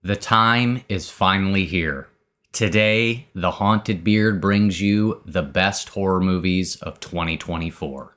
The time is finally here. Today, The Haunted Beard brings you the best horror movies of 2024.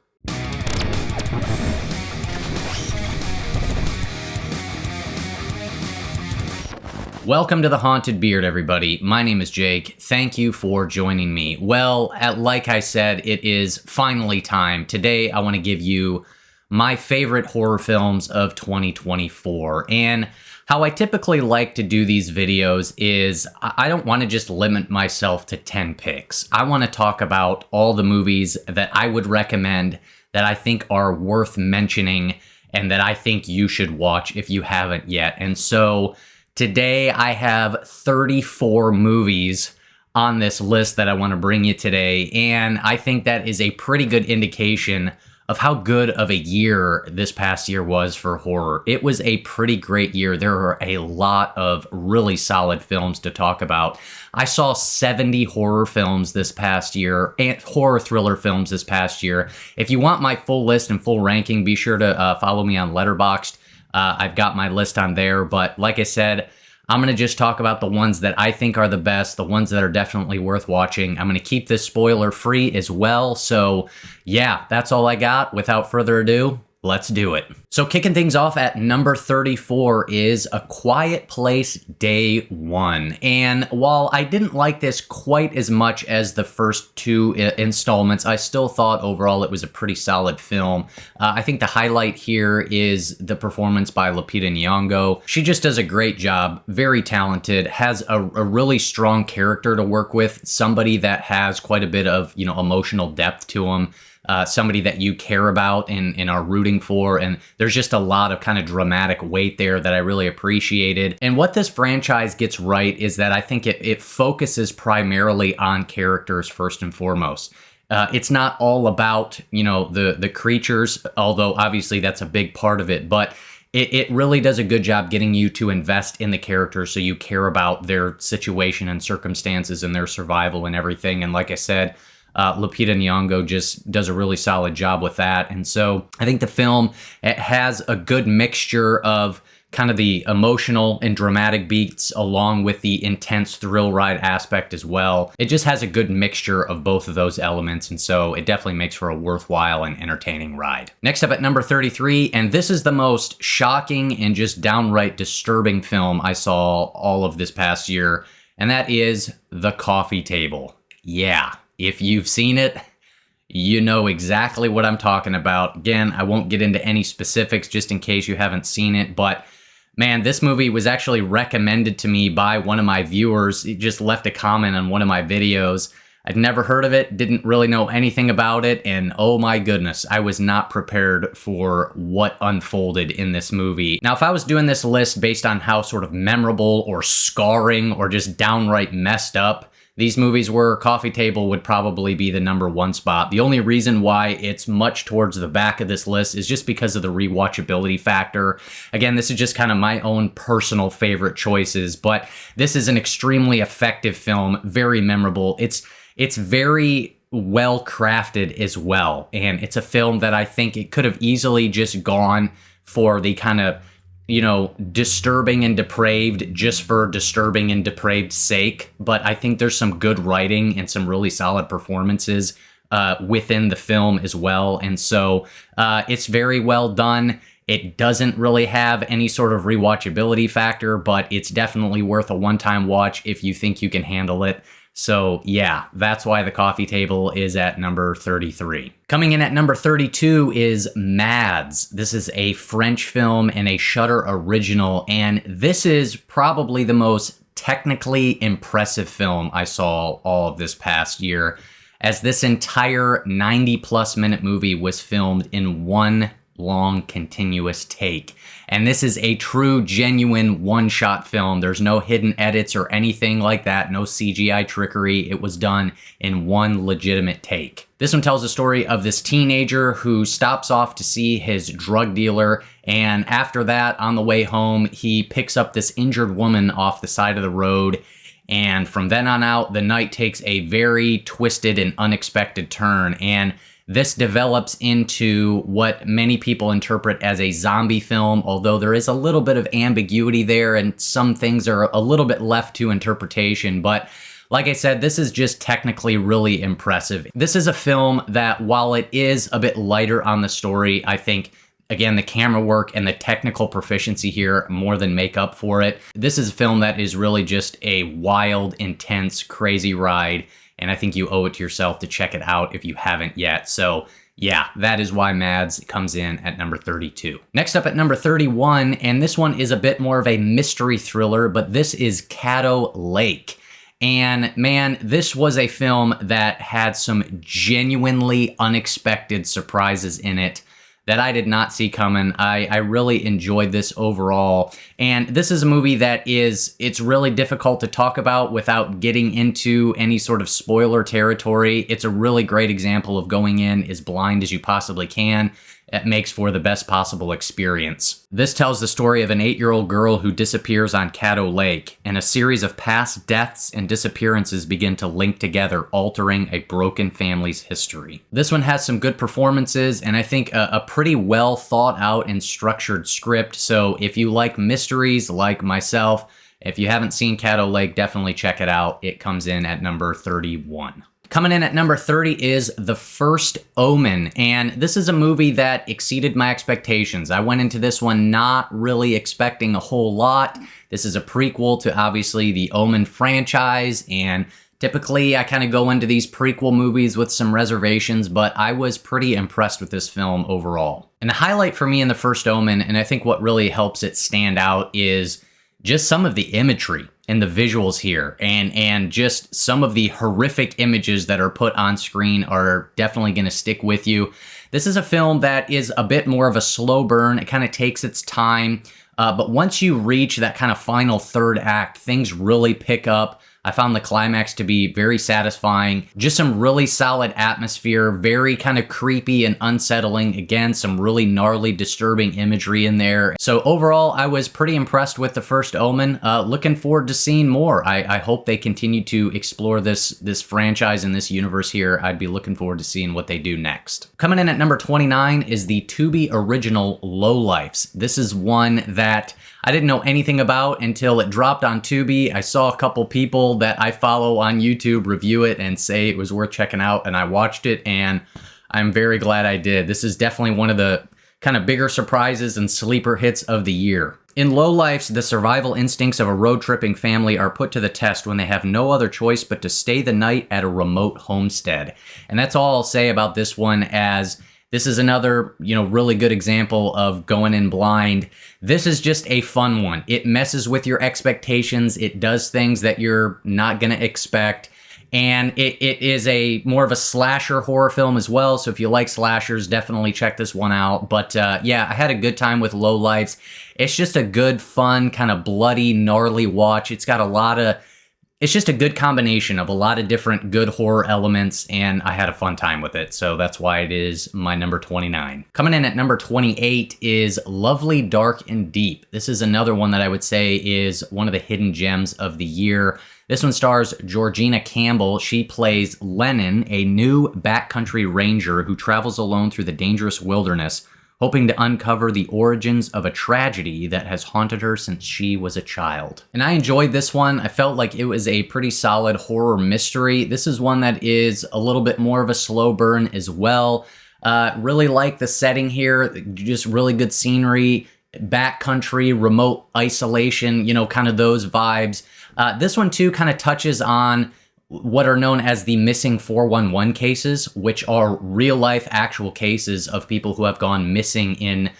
Welcome to The Haunted Beard, everybody. My name is Jake. Thank you for joining me. Well, like I said, it is finally time. Today, I want to give you my favorite horror films of 2024. And how I typically like to do these videos is I don't want to just limit myself to 10 picks. I want to talk about all the movies that I would recommend that I think are worth mentioning and that I think you should watch if you haven't yet. And so today I have 34 movies on this list that I want to bring you today. And I think that is a pretty good indication of how good of a year this past year was for horror. It was a pretty great year. There are a lot of really solid films to talk about. I saw 70 horror films this past year, and horror thriller films this past year. If you want my full list and full ranking, be sure to follow me on Letterboxd. I've got my list on there, but like I said, I'm going to just talk about the ones that I think are the best, the ones that are definitely worth watching. I'm going to keep this spoiler free as well. So yeah, that's all I got. Without further ado, let's do it. So kicking things off at number 34 is A Quiet Place Day One. And while I didn't like this quite as much as the first two installments, I still thought overall it was a pretty solid film. I think the highlight here is the performance by Lupita Nyong'o. She just does a great job, very talented, has a really strong character to work with, somebody that has quite a bit of, emotional depth to him. Somebody that you care about and are rooting for. And there's just a lot of kind of dramatic weight there that I really appreciated. And what this franchise gets right is that I think it focuses primarily on characters first and foremost. It's not all about, the creatures, although obviously that's a big part of it, but it really does a good job getting you to invest in the characters so you care about their situation and circumstances and their survival and everything. And like I said, Lupita Nyong'o just does a really solid job with that. And so I think the film, it has a good mixture of kind of the emotional and dramatic beats along with the intense thrill ride aspect as well. It just has a good mixture of both of those elements. And so it definitely makes for a worthwhile and entertaining ride. Next up at number 33, and this is the most shocking and just downright disturbing film I saw all of this past year, and that is The Coffee Table. Yeah. If you've seen it, you know exactly what I'm talking about. Again, I won't get into any specifics just in case you haven't seen it, but man, this movie was actually recommended to me by one of my viewers. He just left a comment on one of my videos. I'd never heard of it, didn't really know anything about it, and oh my goodness, I was not prepared for what unfolded in this movie. Now, if I was doing this list based on how sort of memorable or scarring or just downright messed up these movies were, Coffee Table would probably be the number one spot. The only reason why it's much towards the back of this list is just because of the rewatchability factor. Again, this is just kind of my own personal favorite choices, but this is an extremely effective film, very memorable. It's very well crafted as well, and it's a film that I think it could have easily just gone for the kind of disturbing and depraved just for disturbing and depraved sake. But I think there's some good writing and some really solid performances within the film as well. And so it's very well done. It doesn't really have any sort of rewatchability factor, but it's definitely worth a one-time watch if you think you can handle it. So yeah, that's why The Coffee Table is at number 33. Coming in at number 32 is Mads. This is a French film and a Shudder original, and this is probably the most technically impressive film I saw all of this past year, as this entire 90-plus minute movie was filmed in one long continuous take. And this is a true, genuine one-shot film. There's no hidden edits or anything like that, no CGI trickery. It was done in one legitimate take. This one tells the story of this teenager who stops off to see his drug dealer, and after that, on the way home, he picks up this injured woman off the side of the road. And from then on out, the night takes a very twisted and unexpected turn. And This develops into what many people interpret as a zombie film, although there is a little bit of ambiguity there and some things are a little bit left to interpretation. But like I said, this is just technically really impressive. This is a film that, while it is a bit lighter on the story, I think, again, the camera work and the technical proficiency here more than make up for it. This is a film that is really just a wild, intense, crazy ride, and I think you owe it to yourself to check it out if you haven't yet. So yeah, that is why Mads comes in at number 32. Next up at number 31, and this one is a bit more of a mystery thriller, but this is Caddo Lake. And man, this was a film that had some genuinely unexpected surprises in it that I did not see coming. I really enjoyed this overall. And this is a movie that it's really difficult to talk about without getting into any sort of spoiler territory. It's a really great example of going in as blind as you possibly can. It makes for the best possible experience. This tells the story of an 8-year-old girl who disappears on Caddo Lake, and a series of past deaths and disappearances begin to link together, altering a broken family's history. This one has some good performances, and I think a pretty well thought out and structured script. So if you like mysteries like myself, if you haven't seen Caddo Lake, definitely check it out. It comes in at number 31. Coming in at number 30 is The First Omen, and this is a movie that exceeded my expectations. I went into this one not really expecting a whole lot. This is a prequel to, obviously, the Omen franchise, and typically I kind of go into these prequel movies with some reservations, but I was pretty impressed with this film overall. And the highlight for me in The First Omen, and I think what really helps it stand out, is just some of the imagery and the visuals here, and just some of the horrific images that are put on screen are definitely going to stick with you. This is a film that is a bit more of a slow burn. It kind of takes its time, but once you reach that kind of final third act, things really pick up. I found the climax to be very satisfying. Just some really solid atmosphere, very kind of creepy and unsettling. Again, some really gnarly, disturbing imagery in there. So overall, I was pretty impressed with The First Omen. Looking forward to seeing more. I hope they continue to explore this franchise and this universe here. I'd be looking forward to seeing what they do next. Coming in at number 29 is the Tubi original Lowlifes. This is one that I didn't know anything about until it dropped on Tubi. I saw a couple people that I follow on YouTube review it and say it was worth checking out, and I watched it, and I'm very glad I did. This is definitely one of the kind of bigger surprises and sleeper hits of the year. In Lowlifes, the survival instincts of a road-tripping family are put to the test when they have no other choice but to stay the night at a remote homestead. And that's all I'll say about this one, as this is another, really good example of going in blind. This is just a fun one. It messes with your expectations. It does things that you're not going to expect. And it is a more of a slasher horror film as well. So if you like slashers, definitely check this one out. But yeah, I had a good time with Lowlifes. It's just a good, fun, kind of bloody, gnarly watch. It's just a good combination of a lot of different good horror elements, and I had a fun time with it, so that's why it is my number 29. Coming in at number 28 is Lovely, Dark, and Deep. This is another one that I would say is one of the hidden gems of the year. This one stars Georgina Campbell. She plays Lennon, a new backcountry ranger who travels alone through the dangerous wilderness, hoping to uncover the origins of a tragedy that has haunted her since she was a child. And I enjoyed this one. I felt like it was a pretty solid horror mystery. This is one that is a little bit more of a slow burn as well. Really like the setting here, just really good scenery, backcountry, remote isolation, kind of those vibes. This one too kind of touches on what are known as the missing 411 cases, which are real-life actual cases of people who have gone missing in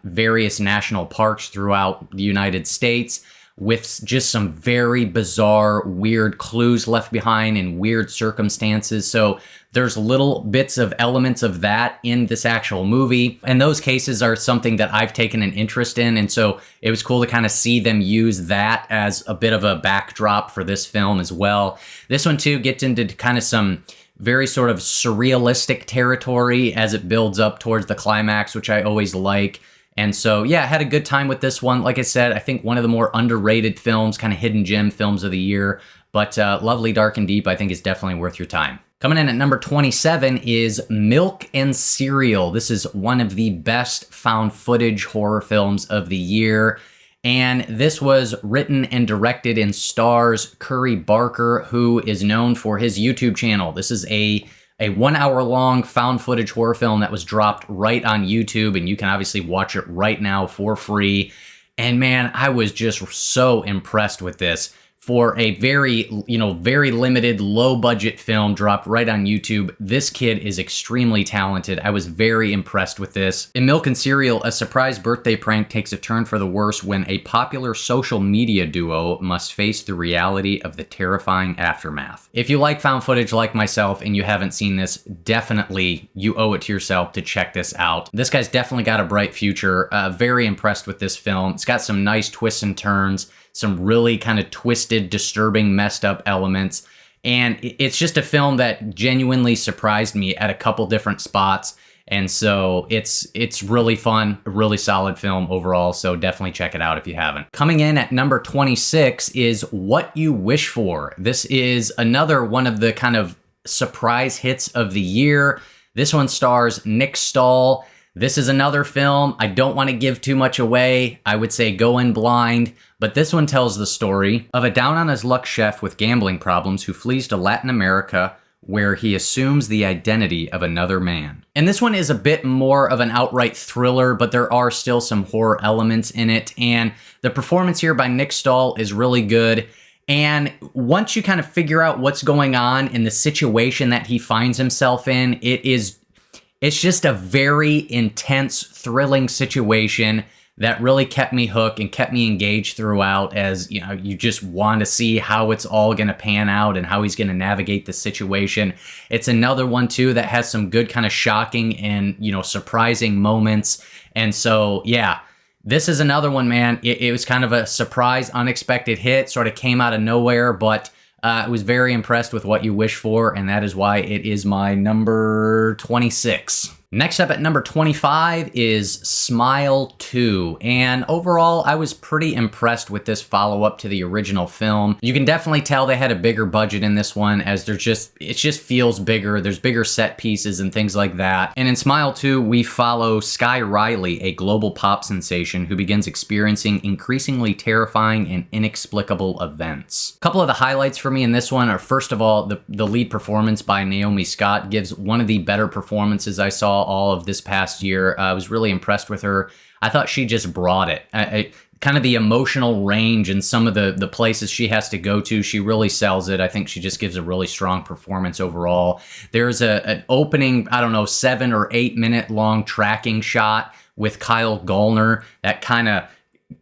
various national parks throughout the United States, with just some very bizarre, weird clues left behind in weird circumstances. So there's little bits of elements of that in this actual movie. And those cases are something that I've taken an interest in. And so it was cool to kind of see them use that as a bit of a backdrop for this film as well. This one too gets into kind of some very sort of surrealistic territory as it builds up towards the climax, which I always like. And so, yeah, I had a good time with this one. Like I said, I think one of the more underrated films, kind of hidden gem films of the year. But Lovely, Dark, and Deep, I think is definitely worth your time. Coming in at number 27 is Milk and Cereal. This is one of the best found footage horror films of the year. And this was written and directed and stars Curry Barker, who is known for his YouTube channel. This is a 1 hour long found footage horror film that was dropped right on YouTube, and you can obviously watch it right now for free. And man, I was just so impressed with this. For a very limited, low-budget film dropped right on YouTube, this kid is extremely talented. I was very impressed with this. In Milk and Cereal, a surprise birthday prank takes a turn for the worse when a popular social media duo must face the reality of the terrifying aftermath. If you like found footage like myself and you haven't seen this, definitely you owe it to yourself to check this out. This guy's definitely got a bright future. Very impressed with this film. It's got some nice twists and turns, some really kind of twisted, disturbing, messed up elements. And it's just a film that genuinely surprised me at a couple different spots. And so it's really fun, a really solid film overall. So definitely check it out if you haven't. Coming in at number 26 is What You Wish For. This is another one of the kind of surprise hits of the year. This one stars Nick Stahl. This is another film. I don't want to give too much away. I would say go in blind, but this one tells the story of a down-on-his-luck chef with gambling problems who flees to Latin America, where he assumes the identity of another man. And this one is a bit more of an outright thriller, but there are still some horror elements in it, and the performance here by Nick Stahl is really good. And once you kind of figure out what's going on in the situation that he finds himself in, it's just a very intense, thrilling situation that really kept me hooked and kept me engaged throughout, as you know, you just want to see how it's all going to pan out and how he's going to navigate the situation. It's another one too that has some good kind of shocking and, surprising moments. And so, yeah, this is another one, man. It was kind of a surprise, unexpected hit, sort of came out of nowhere, but I was very impressed with What You Wish For, and that is why it is my number 26. Next up at number 25 is Smile 2, and overall I was pretty impressed with this follow-up to the original film. You can definitely tell they had a bigger budget in this one, as it just feels bigger. There's bigger set pieces and things like that. And in Smile 2, we follow Sky Riley, a global pop sensation who begins experiencing increasingly terrifying and inexplicable events. A couple of the highlights for me in this one are, first of all, the lead performance by Naomi Scott gives one of the better performances I saw all of this past year. I was really impressed with her. I thought she just brought it. Kind of the emotional range and some of the places she has to go to, she really sells it. I think she just gives a really strong performance overall. There's an opening, 7 or 8 minute long tracking shot with Kyle Gallner that kind of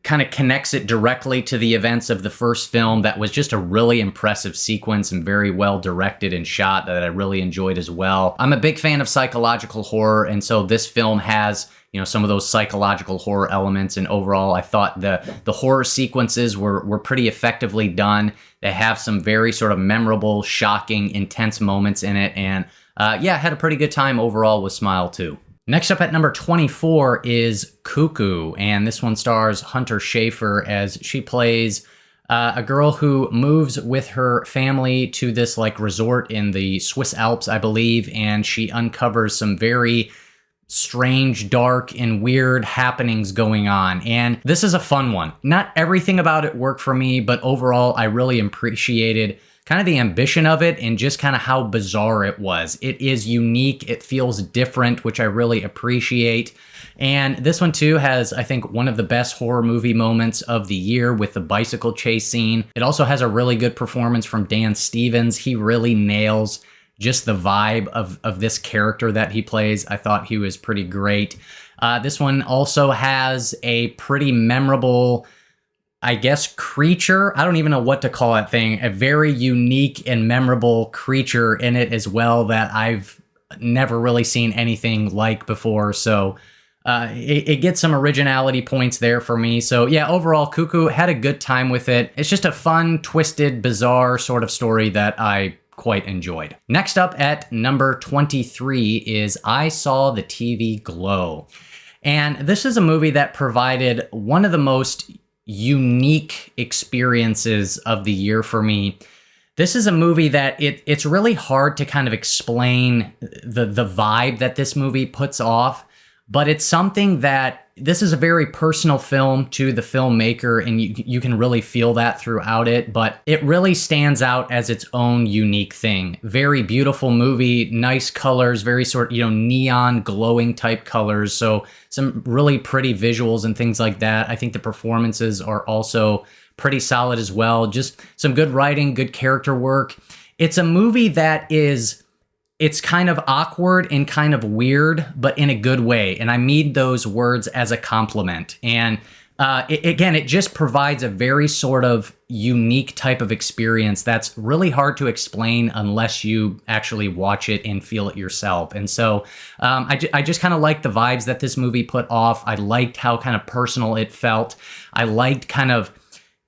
connects it directly to the events of the first film. That was just a really impressive sequence and very well directed and shot that I really enjoyed as well. I'm a big fan of psychological horror, and so this film has some of those psychological horror elements, and overall I thought the horror sequences were pretty effectively done. They have some very sort of memorable, shocking, intense moments in it, and had a pretty good time overall with Smile 2. Next up at number 24 is Cuckoo, and this one stars Hunter Schafer as she plays a girl who moves with her family to this resort in the Swiss Alps, I believe, and she uncovers some very strange, dark, and weird happenings going on. And this is a fun one. Not everything about it worked for me, but overall I really appreciated kind of the ambition of it and just kind of how bizarre it was. It is unique. It feels different, which I really appreciate. And this one too has, I think, one of the best horror movie moments of the year with the bicycle chase scene. It also has a really good performance from Dan Stevens. He really nails just the vibe of this character that he plays. I thought he was pretty great. This one also has a pretty memorable, creature. I don't even know what to call that thing. A very unique and memorable creature in it as well that I've never really seen anything like before. So it gets some originality points there for me. So yeah, overall, Cuckoo, had a good time with it. It's just a fun, twisted, bizarre sort of story that I quite enjoyed. Next up at number 23 is I Saw the TV Glow. And this is a movie that provided one of the most unique experiences of the year for me. This is a movie that it's really hard to kind of explain the vibe that this movie puts off, but it's something that this is a very personal film to the filmmaker, and you can really feel that throughout it, but it really stands out as its own unique thing. Very beautiful movie, nice colors, very sort of, neon glowing type colors. So some really pretty visuals and things like that. I think the performances are also pretty solid as well. Just some good writing, good character work. It's a movie that it's kind of awkward and kind of weird, but in a good way. And I mean those words as a compliment. And it just provides a very sort of unique type of experience that's really hard to explain unless you actually watch it and feel it yourself. And so I just kind of liked the vibes that this movie put off. I liked how kind of personal it felt. I liked kind of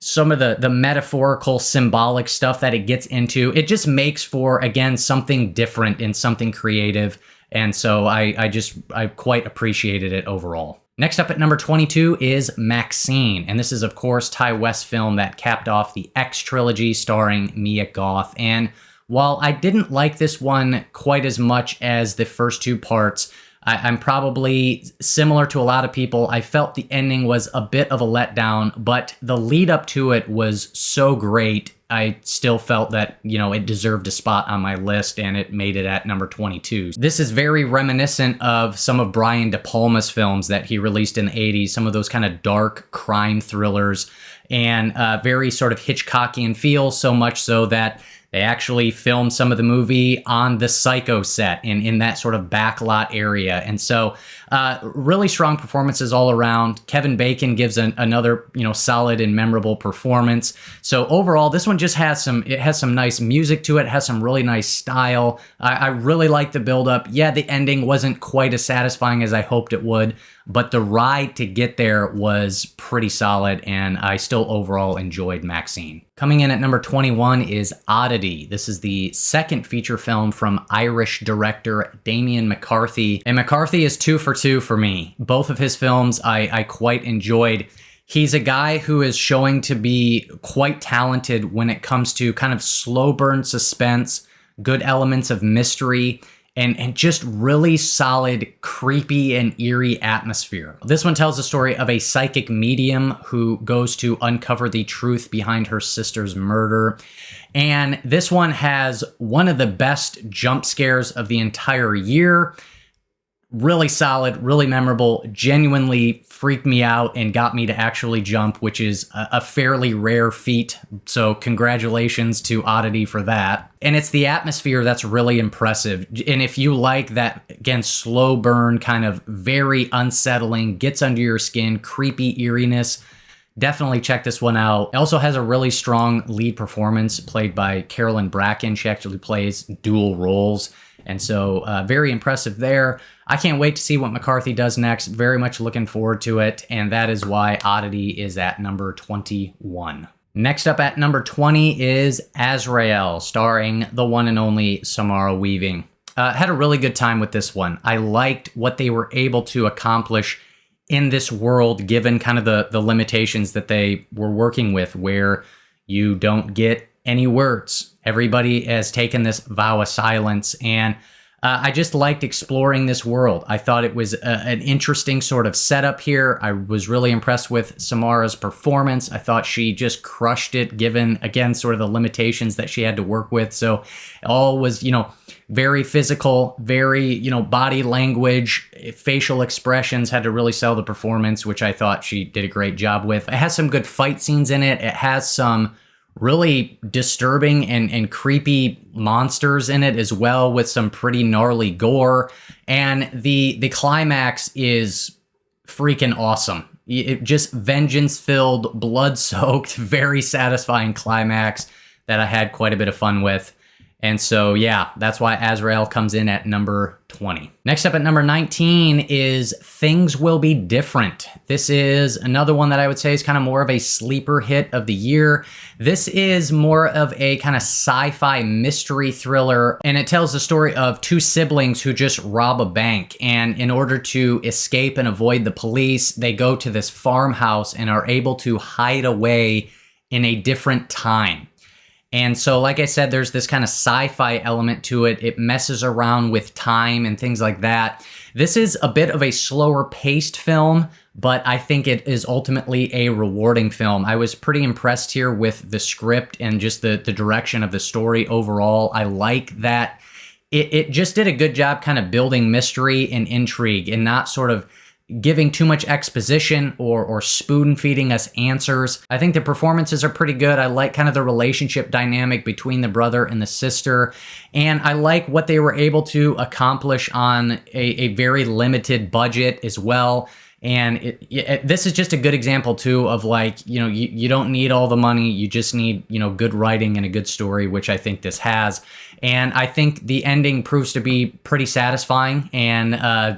some of the metaphorical, symbolic stuff that it gets into. It just makes for, again, something different and something creative. And so I quite appreciated it overall. Next up at number 22 is Maxine. And this is, of course, Ti West's film that capped off the X trilogy starring Mia Goth. And while I didn't like this one quite as much as the first two parts, I'm probably similar to a lot of people. I felt the ending was a bit of a letdown, but the lead up to it was so great. I still felt that, it deserved a spot on my list, and it made it at number 22. This is very reminiscent of some of Brian De Palma's films that he released in the 80s, some of those kind of dark crime thrillers, and very sort of Hitchcockian feel, so much so that they actually filmed some of the movie on the Psycho set and in that sort of backlot area. And so really strong performances all around. Kevin Bacon gives another, solid and memorable performance. So overall, this one just has some nice music to it, has some really nice style. I really like the buildup. Yeah, the ending wasn't quite as satisfying as I hoped it would, but the ride to get there was pretty solid, and I still overall enjoyed Maxine. Coming in at number 21 is Oddity. This is the second feature film from Irish director Damien McCarthy. And McCarthy is 2 for 2 for me. Both of his films I quite enjoyed. He's a guy who is showing to be quite talented when it comes to kind of slow burn suspense, good elements of mystery, and just really solid, creepy and eerie atmosphere. This one tells the story of a psychic medium who goes to uncover the truth behind her sister's murder. And this one has one of the best jump scares of the entire year. Really solid, really memorable, genuinely freaked me out and got me to actually jump, which is a fairly rare feat. So congratulations to Oddity for that. And it's the atmosphere that's really impressive. And if you like that, again, slow burn, kind of very unsettling, gets under your skin, creepy eeriness, definitely check this one out. It also has a really strong lead performance played by Carolyn Bracken. She actually plays dual roles. And so very impressive there. I can't wait to see what McCarthy does next. Very much looking forward to it. And that is why Oddity is at number 21. Next up at number 20 is Azrael, starring the one and only Samara Weaving. Had a really good time with this one. I liked what they were able to accomplish in this world, given kind of the limitations that they were working with, where you don't get any words. Everybody has taken this vow of silence, and I just liked exploring this world. I thought it was an interesting sort of setup here. I was really impressed with Samara's performance. I thought she just crushed it, given, again, sort of the limitations that she had to work with. So it all was, very physical, very, body language, facial expressions had to really sell the performance, which I thought she did a great job with. It has some good fight scenes in it. It has some really disturbing and creepy monsters in it as well, with some pretty gnarly gore. And the climax is freaking awesome. It just vengeance-filled, blood-soaked, very satisfying climax that I had quite a bit of fun with. And so, yeah, that's why Azrael comes in at number 20. Next up at number 19 is Things Will Be Different. This is another one that I would say is kind of more of a sleeper hit of the year. This is more of a kind of sci-fi mystery thriller, and it tells the story of two siblings who just rob a bank. And in order to escape and avoid the police, they go to this farmhouse and are able to hide away in a different time. And so, like I said, there's this kind of sci-fi element to it. It messes around with time and things like that. This is a bit of a slower paced film, but I think it is ultimately a rewarding film. I was pretty impressed here with the script and just the direction of the story overall. I like that it just did a good job kind of building mystery and intrigue and not sort of giving too much exposition or spoon feeding us answers. I think the performances are pretty good. I like kind of the relationship dynamic between the brother and the sister. And I like what they were able to accomplish on a very limited budget as well. And this is just a good example, too, of like, you don't need all the money. You just need, good writing and a good story, which I think this has. And I think the ending proves to be pretty satisfying and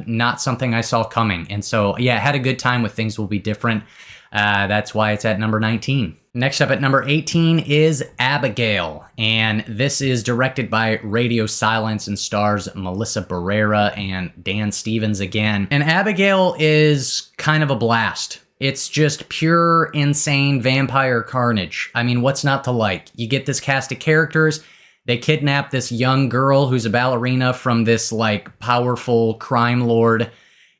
not something I saw coming. And so, yeah, had a good time with Things Will Be Different. That's why it's at number 19. Next up at number 18 is Abigail, and this is directed by Radio Silence and stars Melissa Barrera and Dan Stevens again. And Abigail is kind of a blast. It's just pure, insane vampire carnage. I mean, what's not to like? You get this cast of characters. They kidnap this young girl who's a ballerina from this, like, powerful crime lord,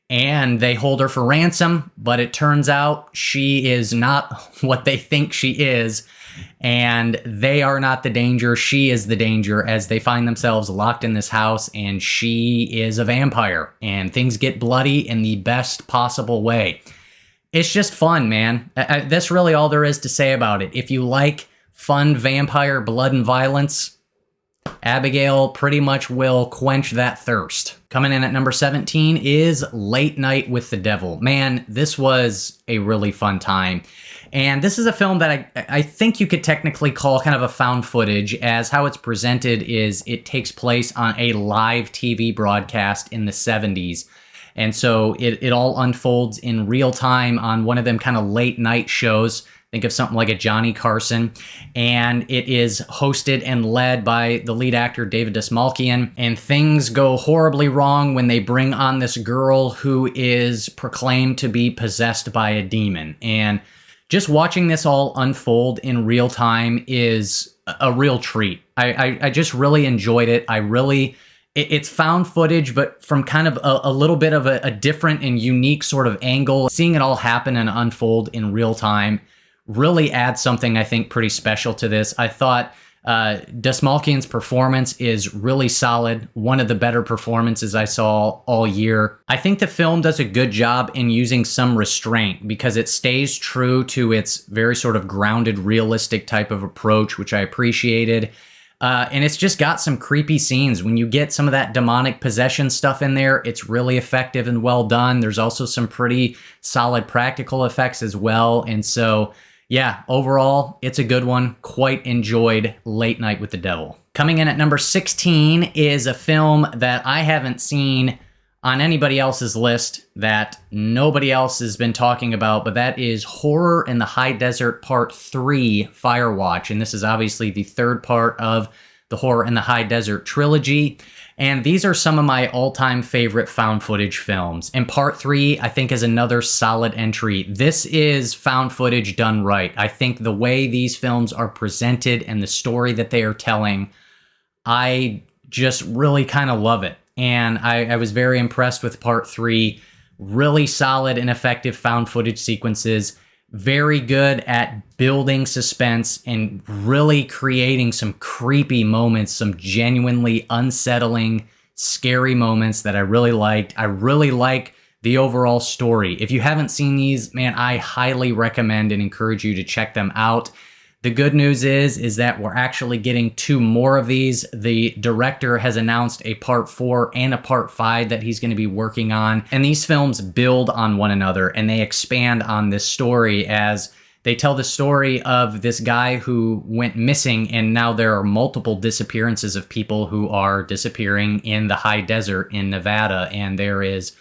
and they hold her for ransom, but it turns out she is not what they think she is, and they are not the danger. She is the danger as they find themselves locked in this house, and she is a vampire, and things get bloody in the best possible way. It's just fun, man. That's really all there is to say about it. If you like fun vampire blood and violence, Abigail pretty much will quench that thirst. Coming in at number 17 is Late Night with the Devil. Man, this was a really fun time. And this is a film that I think you could technically call kind of a found footage, as how it's presented is it takes place on a live TV broadcast in the 70s. And so it all unfolds in real time on one of them kind of late night shows. Think of something like a Johnny Carson. And it is hosted and led by the lead actor, David Dastmalchian. And things go horribly wrong when they bring on this girl who is proclaimed to be possessed by a demon. And just watching this all unfold in real time is a real treat. I just really enjoyed it. It's found footage, but from kind of a little bit of a different and unique sort of angle. Seeing it all happen and unfold in real time really adds something, I think, pretty special to this. I thought Dastmalchian's performance is really solid. One of the better performances I saw all year. I think the film does a good job in using some restraint because it stays true to its very sort of grounded, realistic type of approach, which I appreciated. And it's just got some creepy scenes. When you get some of that demonic possession stuff in there, it's really effective and well done. There's also some pretty solid practical effects as well. And so, yeah, overall, it's a good one. Quite enjoyed Late Night with the Devil. Coming in at number 16 is a film that I haven't seen on anybody else's list, that nobody else has been talking about, but that is Horror in the High Desert Part 3, Firewatch. And this is obviously the third part of the Horror in the High Desert trilogy. And these are some of my all-time favorite found footage films. And Part 3, I think, is another solid entry. This is found footage done right. I think the way these films are presented and the story that they are telling, I just really kind of love it. And I was very impressed with Part 3. Really solid and effective found footage sequences. Very good at building suspense and really creating some creepy moments, some genuinely unsettling, scary moments that I really liked. I really like the overall story. If you haven't seen these, man, I highly recommend and encourage you to check them out. The good news is that we're actually getting 2 more of these. The director has announced a part 4 and a part 5 that he's going to be working on. And these films build on one another and they expand on this story as they tell the story of this guy who went missing, and now there are multiple disappearances of people who are disappearing in the high desert in Nevada. And there is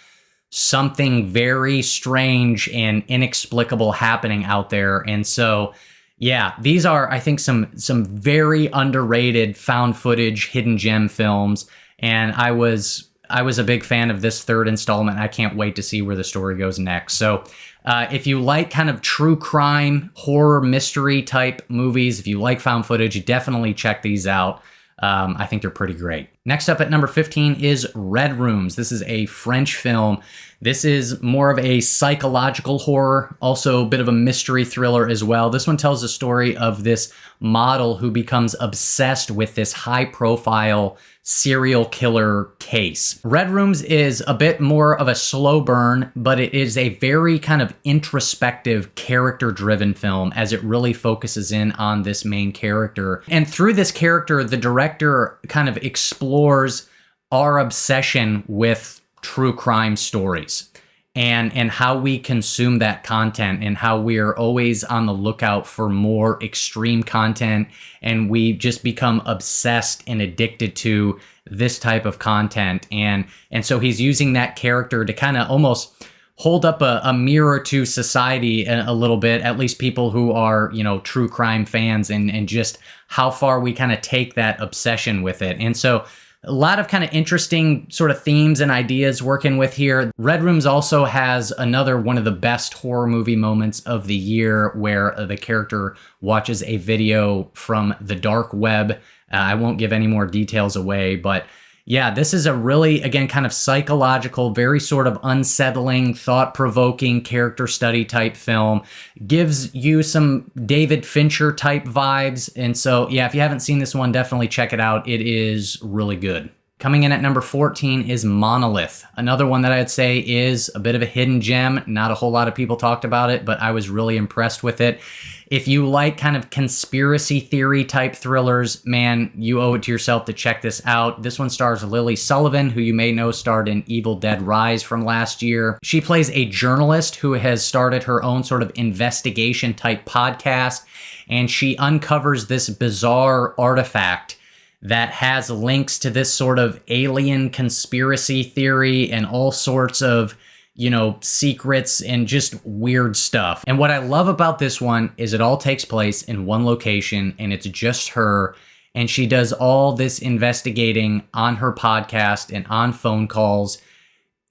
something very strange and inexplicable happening out there. And so, yeah, these are, I think, some very underrated found footage hidden gem films, and I was a big fan of this third installment. I can't wait to see where the story goes next. So If you like kind of true crime, horror, mystery type movies, if you like found footage, definitely check these out. I think they're pretty great. Next up at number 15 is Red Rooms. This is a French film. This is more of a psychological horror, also a bit of a mystery thriller as well. This one tells the story of this model who becomes obsessed with this high-profile serial killer case. Red Rooms is a bit more of a slow burn, but it is a very kind of introspective, character-driven film as it really focuses in on this main character. And through this character, the director kind of explores our obsession with true crime stories and how we consume that content and how we're always on the lookout for more extreme content, and we just become obsessed and addicted to this type of content. And so he's using that character to kind of almost hold up a mirror to society a little bit, at least people who are, you know, true crime fans, and just how far we kind of take that obsession with it. And so a lot of kind of interesting sort of themes and ideas working with here. Red Rooms also has another one of the best horror movie moments of the year where the character watches a video from the dark web. I won't give any more details away, but yeah, this is a really, again, kind of psychological, very sort of unsettling, thought-provoking character study type film. Gives you some David Fincher type vibes. And so, yeah, if you haven't seen this one, definitely check it out. It is really good. Coming in at number 14 is Monolith. Another one that I'd say is a bit of a hidden gem. Not a whole lot of people talked about it, but I was really impressed with it. If you like kind of conspiracy theory type thrillers, man, you owe it to yourself to check this out. This one stars Lily Sullivan, who you may know starred in Evil Dead Rise from last year. She plays a journalist who has started her own sort of investigation type podcast, and she uncovers this bizarre artifact that has links to this sort of alien conspiracy theory and all sorts of, you know, secrets and just weird stuff. And what I love about this one is it all takes place in one location, and it's just her, and she does all this investigating on her podcast and on phone calls,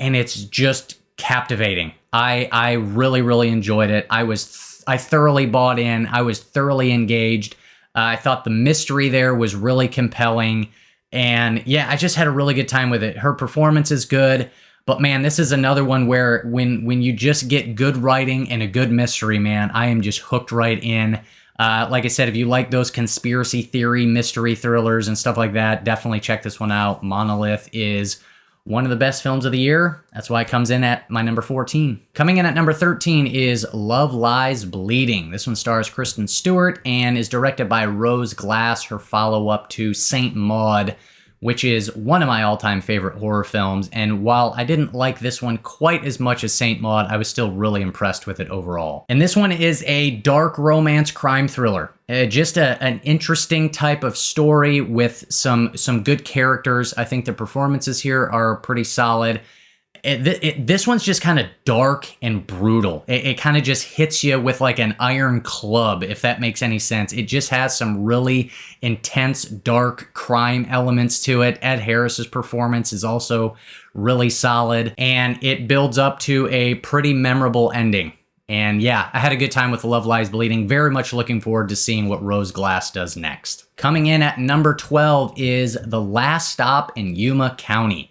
and it's just captivating. I really, really enjoyed it. I thoroughly bought in. I was thoroughly engaged. I thought the mystery there was really compelling. And yeah, I just had a really good time with it. Her performance is good. But man, this is another one where when you just get good writing and a good mystery, man, I am just hooked right in. Like I said, if you like those conspiracy theory, mystery thrillers and stuff like that, definitely check this one out. Monolith is one of the best films of the year. That's why it comes in at my number 14. Coming in at number 13 is Love Lies Bleeding. This one stars Kristen Stewart and is directed by Rose Glass, her follow-up to Saint Maud, which is one of my all-time favorite horror films. And while I didn't like this one quite as much as Saint Maud, I was still really impressed with it overall. And this one is a dark romance crime thriller. Just an interesting type of story with some good characters. I think the performances here are pretty solid. This one's just kind of dark and brutal. It kind of just hits you with like an iron club, if that makes any sense. It just has some really intense, dark crime elements to it. Ed Harris's performance is also really solid, and it builds up to a pretty memorable ending. And yeah, I had a good time with Love Lies Bleeding. Very much looking forward to seeing what Rose Glass does next. Coming in at number 12 is The Last Stop in Yuma County.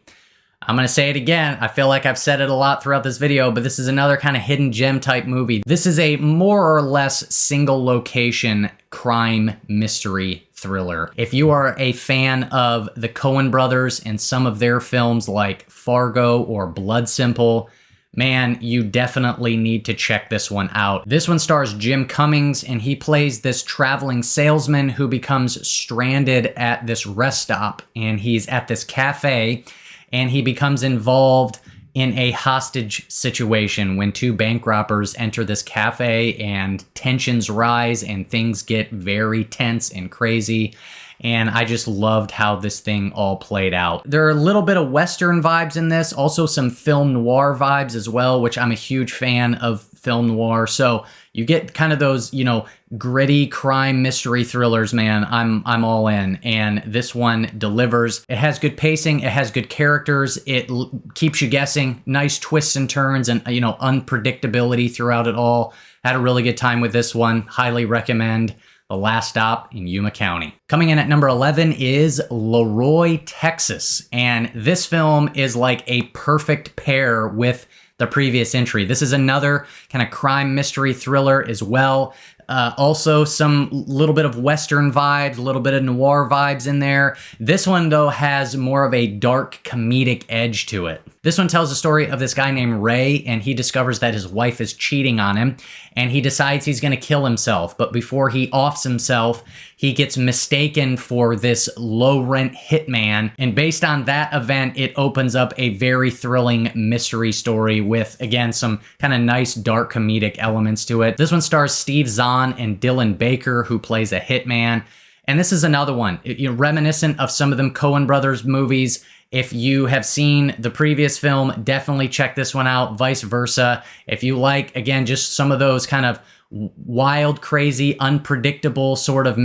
I'm going to say it again. I feel like I've said it a lot throughout this video, but this is another kind of hidden gem type movie. This is a more or less single location crime mystery thriller. If you are a fan of the Coen brothers and some of their films like Fargo or Blood Simple, man, you definitely need to check this one out. This one stars Jim Cummings, and he plays this traveling salesman who becomes stranded at this rest stop, and he's at this cafe, and he becomes involved in a hostage situation when two bank robbers enter this cafe, and tensions rise and things get very tense and crazy. And I just loved how this thing all played out. There are a little bit of Western vibes in this, also some film noir vibes as well, which I'm a huge fan of film noir. So you get kind of those, gritty crime mystery thrillers, man, I'm all in. And this one delivers. It has good pacing. It has good characters. It keeps you guessing. Nice twists and turns and, unpredictability throughout it all. Had a really good time with this one. Highly recommend. The Last Stop in Yuma County. Coming in at number 11 is Leroy, Texas. And this film is like a perfect pair with the previous entry. This is another kind of crime mystery thriller as well. Also some little bit of Western vibes, a little bit of noir vibes in there. This one, though, has more of a dark comedic edge to it. This one tells the story of this guy named Ray, and he discovers that his wife is cheating on him, and he decides he's going to kill himself. But before he offs himself, he gets mistaken for this low-rent hitman. And based on that event, it opens up a very thrilling mystery story with, again, some kind of nice dark comedic elements to it. This one stars Steve Zahn and Dylan Baker, who plays a hitman. And this is another one, reminiscent of some of them Coen Brothers movies. If you have seen the previous film, definitely check this one out, vice versa. If you like, again, just some of those kind of wild, crazy, unpredictable sort of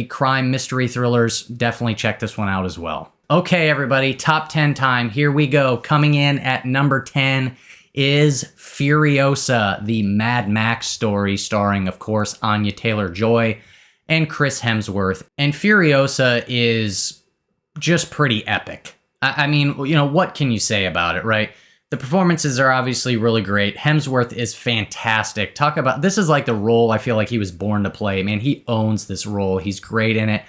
crime mystery thrillers, definitely check this one out as well. Okay, everybody, top 10 time. Here we go. Coming in at number 10 is Furiosa, the Mad Max story starring, of course, Anya Taylor-Joy and Chris Hemsworth. And Furiosa is just pretty epic. I mean, what can you say about it, right? The performances are obviously really great. Hemsworth is fantastic. This is like the role I feel like he was born to play. Man, he owns this role. He's great in it.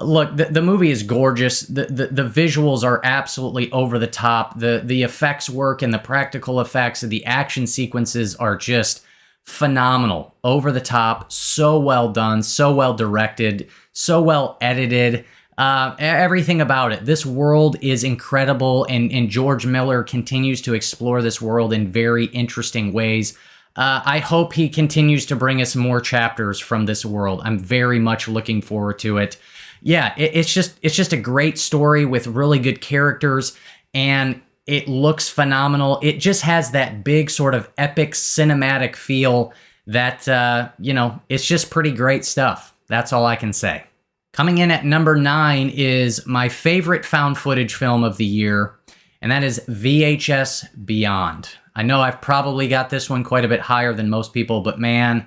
Look, the movie is gorgeous. The visuals are absolutely over the top. The effects work and the practical effects and the action sequences are just phenomenal. Over the top, so well done, so well directed, so well edited. Everything about it. This world is incredible, and George Miller continues to explore this world in very interesting ways. I hope he continues to bring us more chapters from this world. I'm very much looking forward to it. Yeah, it's just a great story with really good characters, and it looks phenomenal. It just has that big sort of epic cinematic feel that, it's just pretty great stuff. That's all I can say. Coming in at number 9 is my favorite found footage film of the year, and that is VHS Beyond. I know I've probably got this one quite a bit higher than most people, but man,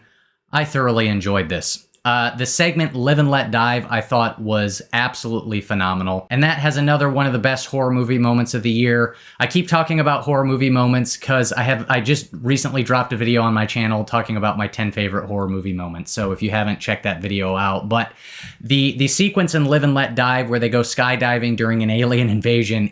I thoroughly enjoyed this. The segment Live and Let Dive I thought was absolutely phenomenal, and that has another one of the best horror movie moments of the year. I keep talking about horror movie moments because I just recently dropped a video on my channel talking about my 10 favorite horror movie moments, so if you haven't checked that video out. But the sequence in Live and Let Dive where they go skydiving during an alien invasion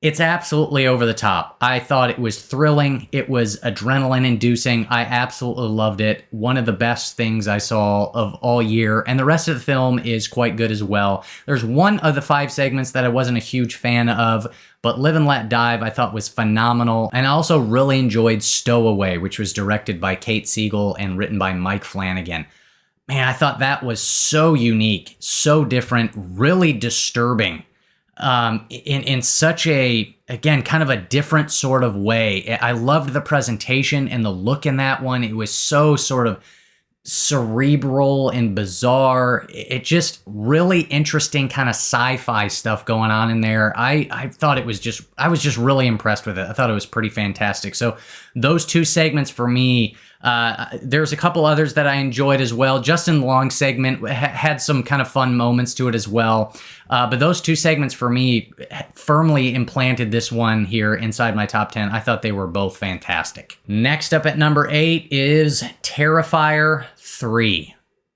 it's absolutely over the top. I thought it was thrilling. It was adrenaline-inducing. I absolutely loved it. One of the best things I saw of all year, and the rest of the film is quite good as well. There's one of the 5 segments that I wasn't a huge fan of, but Live and Let Dive I thought was phenomenal. And I also really enjoyed Stowaway, which was directed by Kate Siegel and written by Mike Flanagan. Man, I thought that was so unique, so different, really disturbing. In such a, again, kind of a different sort of way. I loved the presentation and the look in that one. It was so sort of cerebral and bizarre. It just really interesting kind of sci-fi stuff going on in there. I thought I was just really impressed with it. I thought it was pretty fantastic. So those 2 segments for me, there's a couple others that I enjoyed as well. Justin Long segment had some kind of fun moments to it as well. But those 2 segments for me firmly implanted this one here inside my top 10. I thought they were both fantastic. Next up at number 8 is Terrifier 3.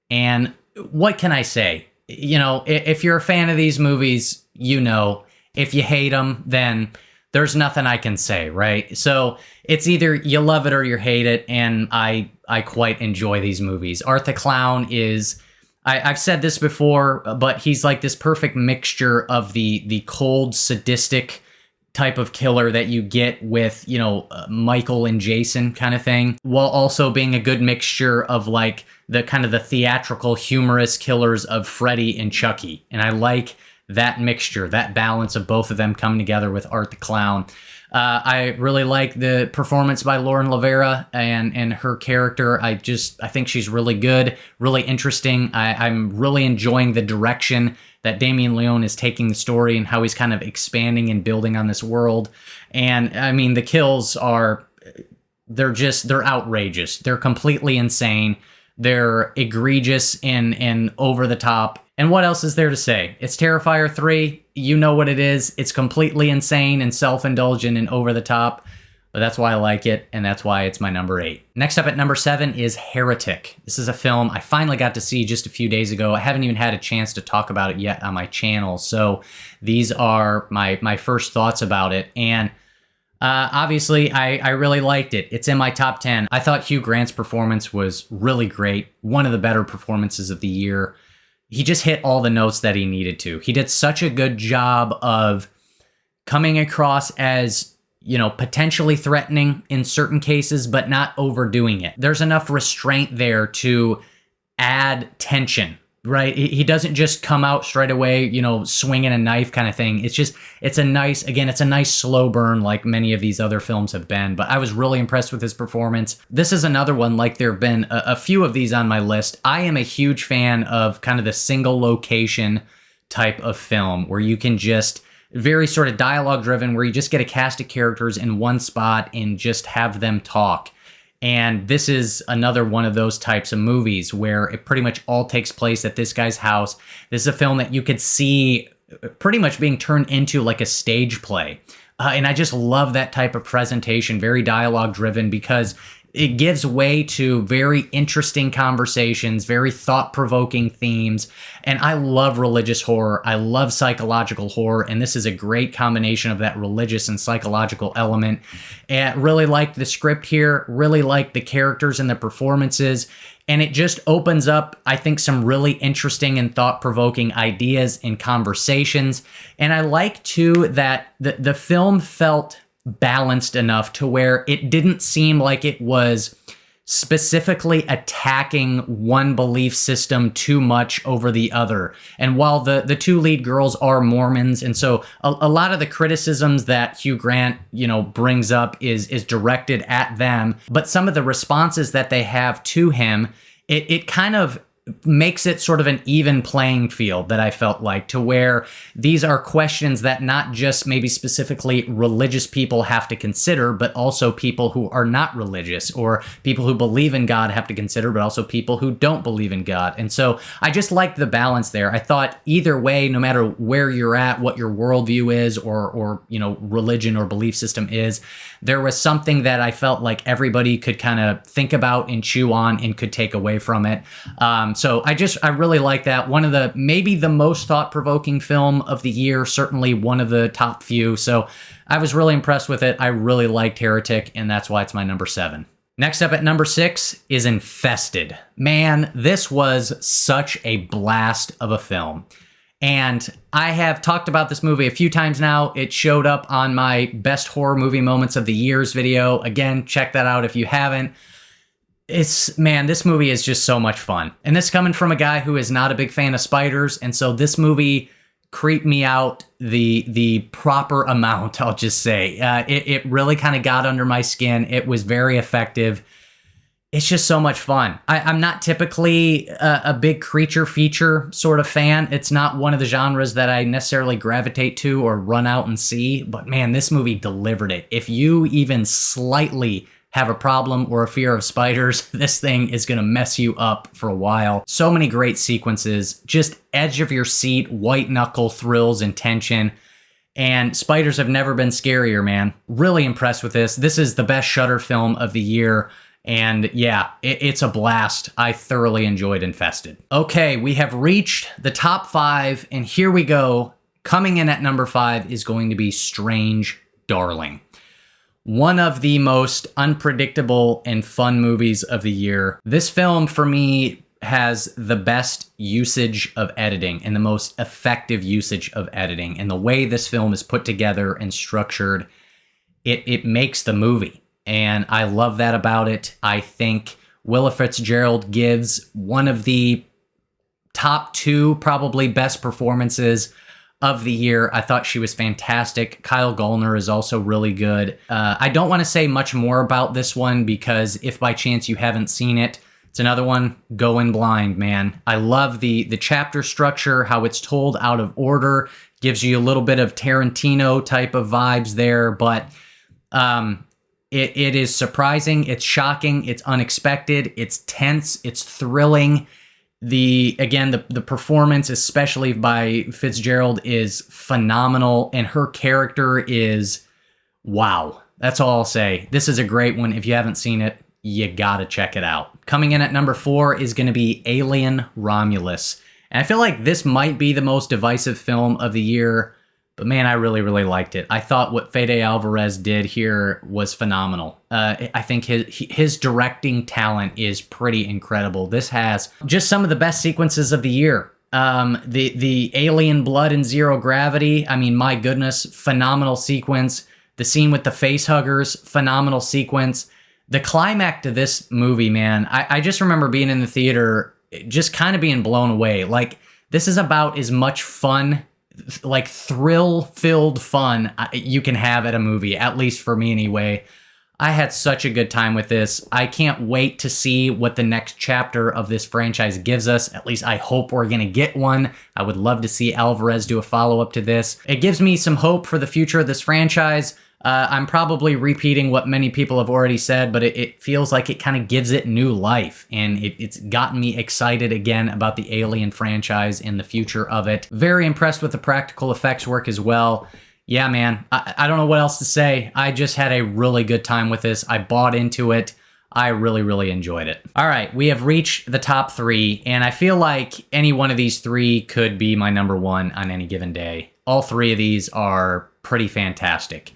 And what can I say? If you're a fan of these movies, if you hate them, then there's nothing I can say, right? So it's either you love it or you hate it, and I quite enjoy these movies. Art the Clown is, I've said this before, but he's like this perfect mixture of the cold, sadistic type of killer that you get with, Michael and Jason kind of thing, while also being a good mixture of like the kind of the theatrical, humorous killers of Freddy and Chucky. And I like that mixture, that balance of both of them coming together with Art the Clown. I really like the performance by Lauren Lavera and her character. I think she's really good, really interesting. I'm really enjoying the direction that Damien Leone is taking the story and how he's kind of expanding and building on this world. And I mean, the kills they're outrageous. They're completely insane. They're egregious and over the top. And what else is there to say? It's Terrifier 3. You know what it is. It's completely insane and self-indulgent and over the top. But that's why I like it, and that's why it's my number 8. Next up at number 7 is Heretic. This is a film I finally got to see just a few days ago. I haven't even had a chance to talk about it yet on my channel. So these are my first thoughts about it. And obviously, I really liked it. It's in my top 10. I thought Hugh Grant's performance was really great. One of the better performances of the year. He just hit all the notes that he needed to. He did such a good job of coming across as, potentially threatening in certain cases, but not overdoing it. There's enough restraint there to add tension. Right? He doesn't just come out straight away, swinging a knife kind of thing. It's a nice slow burn like many of these other films have been, but I was really impressed with his performance. This is another one, like there have been a few of these on my list. I am a huge fan of kind of the single location type of film where you can just very sort of dialogue driven, where you just get a cast of characters in one spot and just have them talk. And this is another one of those types of movies where it pretty much all takes place at this guy's house. This is a film that you could see pretty much being turned into like a stage play. And I just love that type of presentation, very dialogue driven, because it gives way to very interesting conversations, very thought-provoking themes. And I love religious horror. I love psychological horror. And this is a great combination of that religious and psychological element. And really liked the script here, really liked the characters and the performances. And it just opens up, I think, some really interesting and thought-provoking ideas and conversations. And I like, too, that the film felt balanced enough to where it didn't seem like it was specifically attacking one belief system too much over the other. And while the two lead girls are Mormons, and so a lot of the criticisms that Hugh Grant, brings up is directed at them, but some of the responses that they have to him, it kind of makes it sort of an even playing field, that I felt like, to where these are questions that not just maybe specifically religious people have to consider, but also people who are not religious or people who believe in God have to consider, but also people who don't believe in God. And so I just liked the balance there. I thought either way, no matter where you're at, what your worldview is, or religion or belief system is, there was something that I felt like everybody could kind of think about and chew on and could take away from it. So I really like that. One of maybe the most thought-provoking film of the year, certainly one of the top few. So I was really impressed with it. I really liked Heretic, and that's why it's my number 7. Next up at number 6 is Infested. Man, this was such a blast of a film. And I have talked about this movie a few times now. It showed up on my best horror movie moments of the years video. Again, check that out if you haven't. This movie is just so much fun. And this coming from a guy who is not a big fan of spiders. And so this movie creeped me out the proper amount, I'll just say. It really kind of got under my skin. It was very effective. It's just so much fun. I'm not typically a big creature feature sort of fan. It's not one of the genres that I necessarily gravitate to or run out and see. But man, this movie delivered it. If you even slightly have a problem or a fear of spiders, this thing is going to mess you up for a while. So many great sequences, just edge of your seat, white knuckle thrills and tension. And spiders have never been scarier, man. Really impressed with this. This is the best Shudder film of the year. And yeah, it's a blast. I thoroughly enjoyed Infested. Okay, we have reached the top 5, and here we go. Coming in at number 5 is going to be Strange Darling. One of the most unpredictable and fun movies of the year. This film, for me, has the best usage of editing and the most effective usage of editing. And the way this film is put together and structured, it makes the movie. And I love that about it. I think Willa Fitzgerald gives one of the top 2 probably best performances of the year. I thought she was fantastic. Kyle Gallner is also really good. I don't want to say much more about this one because if by chance you haven't seen it, it's another one, go in blind, man. I love the chapter structure, how it's told out of order, gives you a little bit of Tarantino type of vibes there, but it is surprising, it's shocking, it's unexpected, it's tense, it's thrilling. The performance, especially by Fitzgerald, is phenomenal, and her character is wow. That's all I'll say. This is a great one. If you haven't seen it, you gotta check it out. Coming in at number 4 is going to be Alien Romulus. And I feel like this might be the most divisive film of the year, but man, I really, really liked it. I thought what Fede Alvarez did here was phenomenal. I think his directing talent is pretty incredible. This has just some of the best sequences of the year. The alien blood and zero gravity, I mean, my goodness, phenomenal sequence. The scene with the face huggers, phenomenal sequence. The climax of this movie, man, I just remember being in the theater, just kind of being blown away. Like, this is about as much fun, like thrill-filled fun you can have at a movie, at least for me anyway. I had such a good time with this. I can't wait to see what the next chapter of this franchise gives us. At least I hope we're going to get one. I would love to see Alvarez do a follow-up to this. It gives me some hope for the future of this franchise. I'm probably repeating what many people have already said, but it feels like it kind of gives it new life, and it's gotten me excited again about the Alien franchise and the future of it. Very impressed with the practical effects work as well. Yeah, man, I don't know what else to say. I just had a really good time with this. I bought into it. I really, really enjoyed it. All right, we have reached the top 3, and I feel like any one of these 3 could be my number 1 on any given day. All 3 of these are pretty fantastic.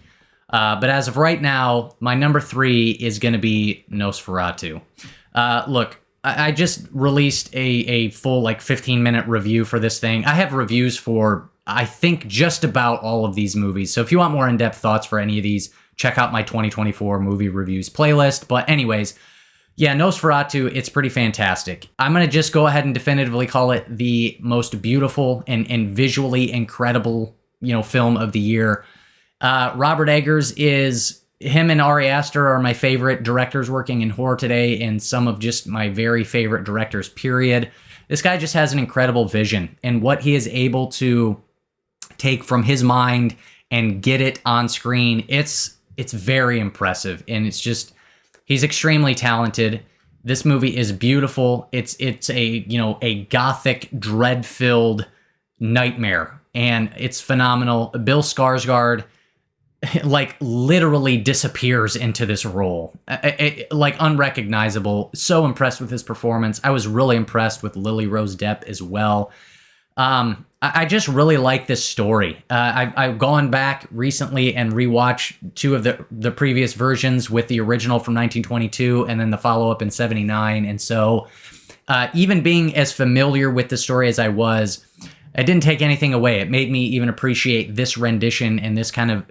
But as of right now, my number 3 is going to be Nosferatu. Look, I just released a full 15-minute review for this thing. I have reviews for, I think, just about all of these movies. So if you want more in-depth thoughts for any of these, check out my 2024 movie reviews playlist. But anyways, yeah, Nosferatu, it's pretty fantastic. I'm going to just go ahead and definitively call it the most beautiful and visually incredible, film of the year. Robert Eggers him and Ari Aster are my favorite directors working in horror today, and some of just my very favorite directors, period. This guy just has an incredible vision, and what he is able to take from his mind and get it on screen, it's very impressive, and he's extremely talented. This movie is beautiful. It's a gothic, dread-filled nightmare, and it's phenomenal. Bill Skarsgård literally disappears into this role, unrecognizable. So impressed with his performance. I was really impressed with Lily Rose Depp as well. I just really like this story. I've gone back recently and rewatched 2 of the previous versions, with the original from 1922 and then the follow-up in 79. And so even being as familiar with the story as I was, it didn't take anything away. It made me even appreciate this rendition and this kind of,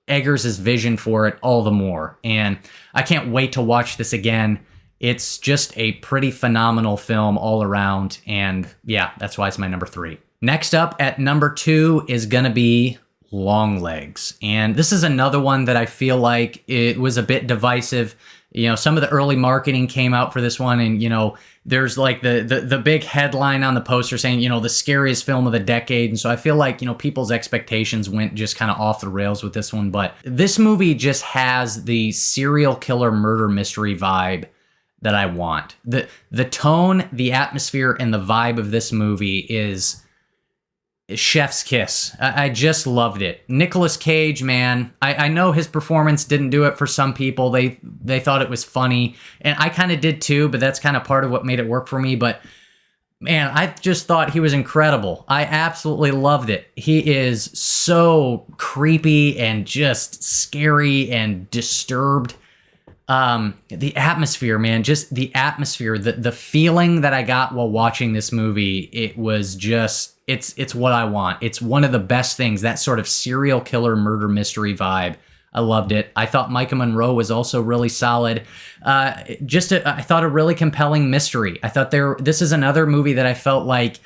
Eggers' vision for it all the more. And I can't wait to watch this again. It's just a pretty phenomenal film all around. And yeah, that's why it's my number 3. Next up at number 2 is going to be Longlegs. And this is another one that I feel like it was a bit divisive. Some of the early marketing came out for this one, and, there's the big headline on the poster saying, the scariest film of the decade. And so I feel like, people's expectations went just kind of off the rails with this one. But this movie just has the serial killer murder mystery vibe that I want. The tone, the atmosphere, and the vibe of this movie is chef's kiss. I just loved it. Nicolas Cage, man, I know his performance didn't do it for some people. They thought it was funny, and I kind of did too, but that's kind of part of what made it work for me. But man, I just thought he was incredible. I absolutely loved it. He is so creepy and just scary and disturbed. The atmosphere, man, just the atmosphere, the feeling that I got while watching this movie, it was just, it's what I want. It's one of the best things, that sort of serial killer murder mystery vibe. I loved it. I thought Micah Monroe was also really solid. I thought a really compelling mystery. I thought this is another movie that I felt like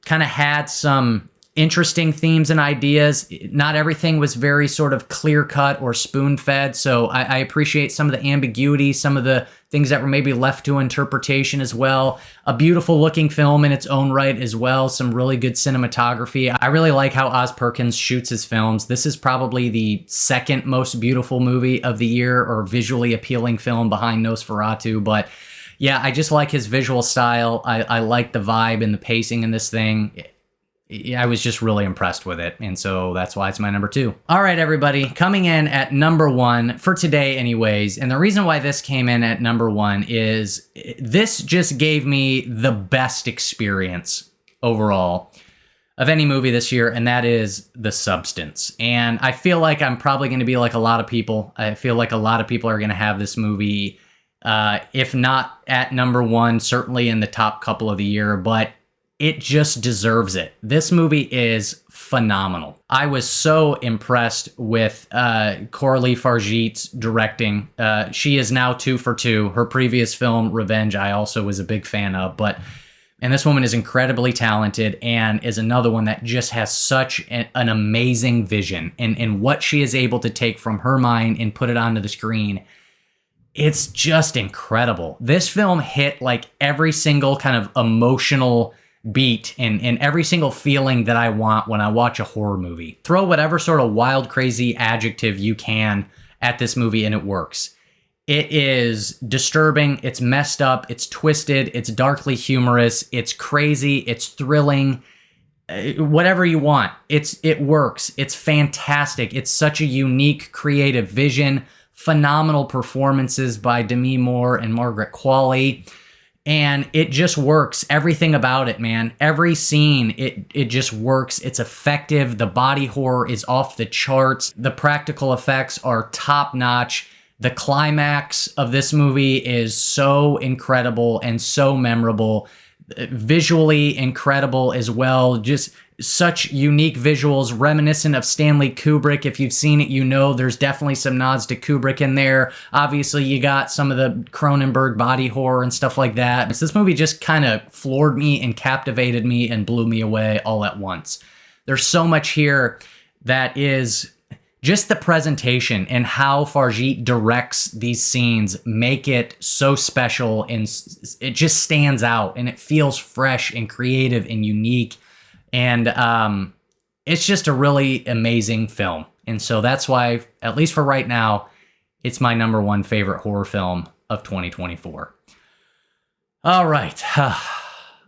kind of had some interesting themes and ideas. Not everything was very sort of clear-cut or spoon-fed, so I appreciate some of the ambiguity, some of the things that were maybe left to interpretation as well. A beautiful-looking film in its own right as well, some really good cinematography. I really like how Oz Perkins shoots his films. This is probably the second most beautiful movie of the year, or visually appealing film behind Nosferatu, but yeah, I just like his visual style. I like the vibe and the pacing in this thing. I was just really impressed with it, and so that's why it's my number 2. All right, everybody, coming in at number 1 for today anyways, and the reason why this came in at number 1 is this just gave me the best experience overall of any movie this year, and that is The Substance. And I feel like I'm probably going to be like a lot of people. I feel like a lot of people are going to have this movie, if not at number 1, certainly in the top couple of the year, but it just deserves it. This movie is phenomenal. I was so impressed with Coralie Fargeet's directing. She is now 2 for 2. Her previous film, Revenge, I also was a big fan of, and this woman is incredibly talented and is another one that just has such an amazing vision, and what she is able to take from her mind and put it onto the screen. It's just incredible. This film hit like every single kind of emotional beat and every single feeling that I want when I watch a horror movie. Throw whatever sort of wild, crazy adjective you can at this movie and it works. It is disturbing, it's messed up, it's twisted, it's darkly humorous, it's crazy, it's thrilling, whatever you want. It works. It's fantastic. It's such a unique, creative vision, phenomenal performances by Demi Moore and Margaret Qualley. And it just works. Everything about it, man. Every scene, it just works. It's effective. The body horror is off the charts. The practical effects are top-notch. The climax of this movie is so incredible and so memorable. Visually incredible as well. Just such unique visuals, reminiscent of Stanley Kubrick. If you've seen it, you know there's definitely some nods to Kubrick in there. Obviously, you got some of the Cronenberg body horror and stuff like that. So this movie just kind of floored me and captivated me and blew me away all at once. There's so much here that is just the presentation and how Fargeet directs these scenes make it so special, and it just stands out and it feels fresh and creative and unique. And it's just a really amazing film. And so that's why, at least for right now, it's my number 1 favorite horror film of 2024. All right.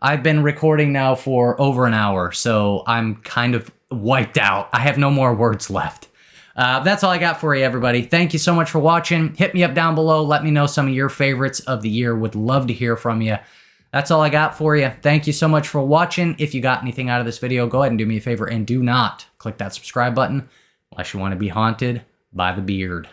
I've been recording now for over an hour, so I'm kind of wiped out. I have no more words left. That's all I got for you, everybody. Thank you so much for watching. Hit me up down below. Let me know some of your favorites of the year. Would love to hear from you. That's all I got for you. Thank you so much for watching. If you got anything out of this video, go ahead and do me a favor and do not click that subscribe button unless you want to be haunted by the beard.